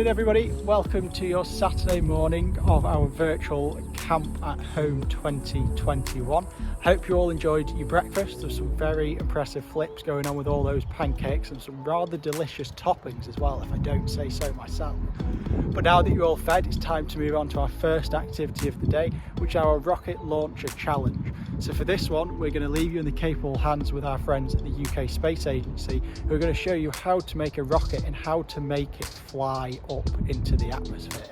Morning everybody, welcome to your Saturday morning of our virtual Camp at Home 2021. Hope you all enjoyed your breakfast. There's some very impressive flips going on with all those pancakes and some rather delicious toppings as well, if I don't say so myself. But now that you're all fed, it's time to move on to our first activity of the day, which is our rocket launcher challenge. So for this one, we're going to leave you in the capable hands with our friends at the UK Space Agency, who are going to show you how to make a rocket and how to make it fly up into the atmosphere.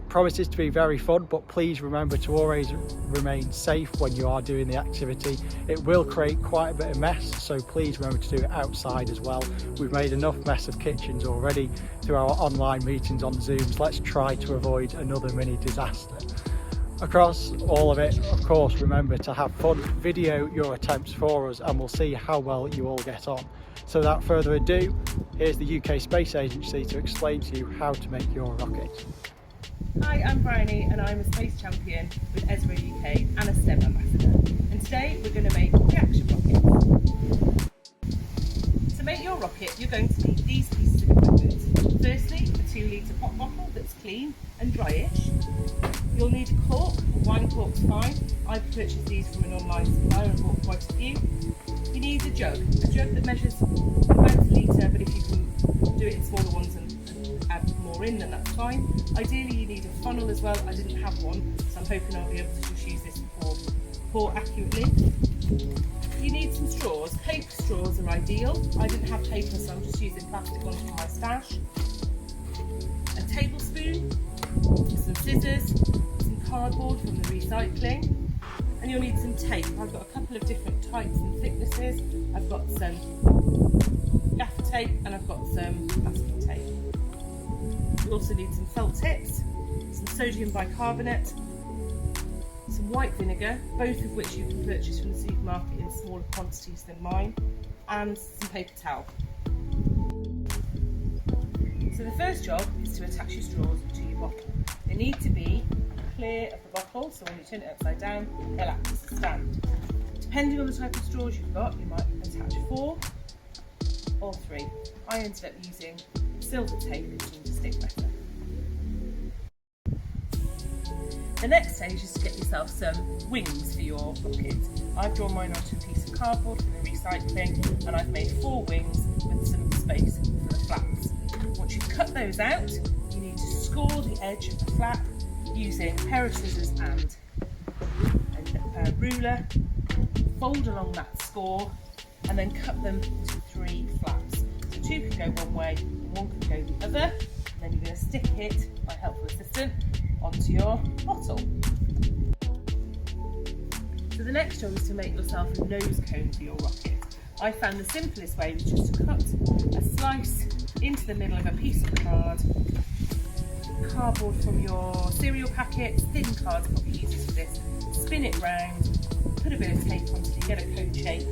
Promises to be very fun, but please remember to always remain safe when you are doing the activity. It will create quite a bit of mess, so please remember to do it outside as well. We've made enough mess of kitchens already through our online meetings on Zooms. Let's try to avoid another mini disaster. Across all of it, of course, remember to have fun, video your attempts for us, and we'll see how well you all get on. So without further ado, here's the UK Space Agency to explain to you how to make your rocket. Hi, I'm Bryony and I'm a space champion with Esra UK and a STEM ambassador. And today we're going to make reaction rockets. To make your rocket, you're going to need these pieces of equipment. Firstly, a 2-litre pop bottle that's clean and dryish. You'll need a cork, a wine cork's fine. I've purchased these from an online supplier and bought quite a few. You need a jug that measures about a litre, but if you can do it in smaller ones and add more in, then that's fine. Ideally you need a funnel as well. I didn't have one, so I'm hoping I'll be able to just use this to pour accurately. You need some straws. Paper straws are ideal. I didn't have paper, so I'm just using plastic ones from my stash. A tablespoon, some scissors, some cardboard from the recycling, and you'll need some tape. I've got a couple of different types and thicknesses. I've got some gaffer tape and I've got some plastic tape. You also need some felt tips, some sodium bicarbonate, some white vinegar, both of which you can purchase from the supermarket in smaller quantities than mine, and some paper towel. So the first job is to attach your straws to your bottle. They need to be clear of the bottle, so when you turn it upside down, they'll act as a stand. Depending on the type of straws you've got, you might attach 4 or 3. I ended up using silver tape, which seemed to stick better. The next stage is to get yourself some wings for your rocket. I've drawn mine onto a piece of cardboard from the recycling, and I've made 4 wings with some space for the flaps. Once you've cut those out, you need to score the edge of the flap using a pair of scissors and a ruler. Fold along that score and then cut them into 3 flaps. So 2 can go one way and 1 can go the other. And then you're going to stick it, by helpful assistant, onto your bottle. So the next job is to make yourself a nose cone for your rocket. I found the simplest way was just to cut a slice into the middle of a piece of cardboard from your cereal packet, thin card's probably easiest for this, spin it round, put a bit of tape on so you get a cone shape,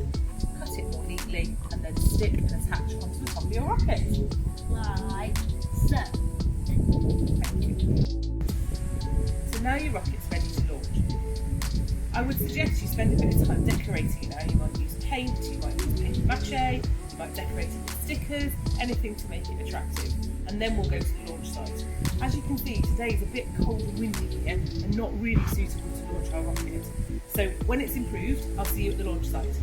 cut it more neatly, and then stick and attach onto the top of your rocket. Like so. Thank you. So now your rocket's ready to launch. I would suggest you spend a bit of time decorating it now. You might use paint, you might use paper mache, you might decorate it with stickers, anything to make it attractive. And then we'll go to the launch site. As you can see, today is a bit cold and windy here and not really suitable to launch our rocket. So when it's improved, I'll see you at the launch site.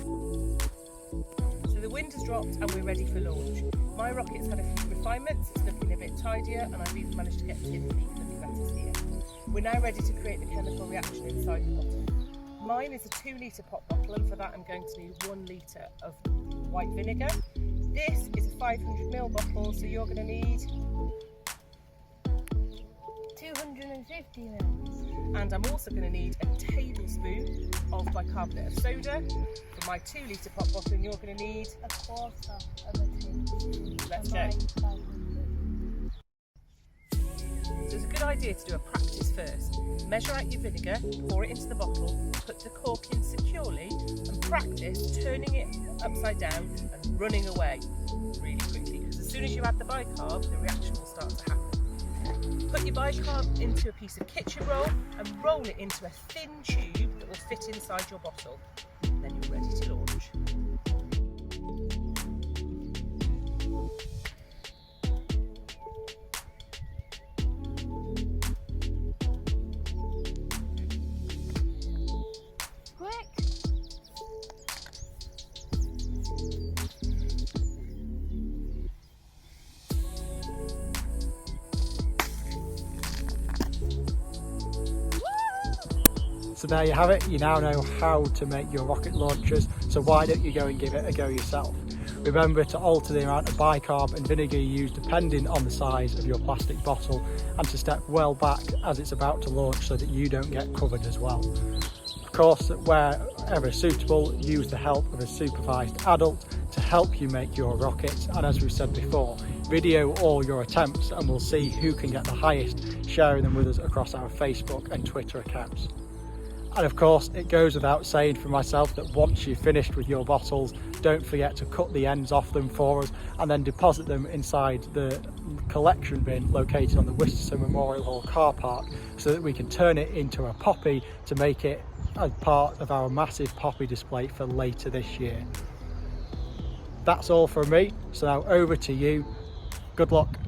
So the wind has dropped and we're ready for launch. My rocket's had a few refinements, it's looking a bit tidier, and I've even managed to get tin feet looking better here. We're now ready to create the chemical reaction inside the bottle. Mine is a 2-litre pop bottle, and for that I'm going to need 1 litre of white vinegar. This is a 500ml bottle, so you're going to need 250 ml. And I'm also going to need a tablespoon of bicarbonate of soda. For my 2-litre pop bottle, and you're going to need a quarter of a tablespoon. Let's go. So it's a good idea to do a practice first. Measure out your vinegar, pour it into the bottle, put the cork in securely, and practice turning it upside down and running away really quickly, because as soon as you add the bicarb, the reaction will start to happen. Put your bicarb into a piece of kitchen roll and roll it into a thin tube that will fit inside your bottle. Then you're ready to launch. there you have it. You now know how to make your rocket launchers, so why don't you go and give it a go yourself? Remember to alter the amount of bicarb and vinegar you use depending on the size of your plastic bottle, and to step well back as it's about to launch so that you don't get covered as well. Of course, wherever suitable, use the help of a supervised adult to help you make your rockets, and as we've said before, video all your attempts and we'll see who can get the highest, sharing them with us across our Facebook and Twitter accounts. And of course, it goes without saying for myself that once you've finished with your bottles, don't forget to cut the ends off them for us and then deposit them inside the collection bin located on the Worcester Memorial Hall car park, so that we can turn it into a poppy to make it as part of our massive poppy display for later this year. That's all from me, so now over to you. Good luck.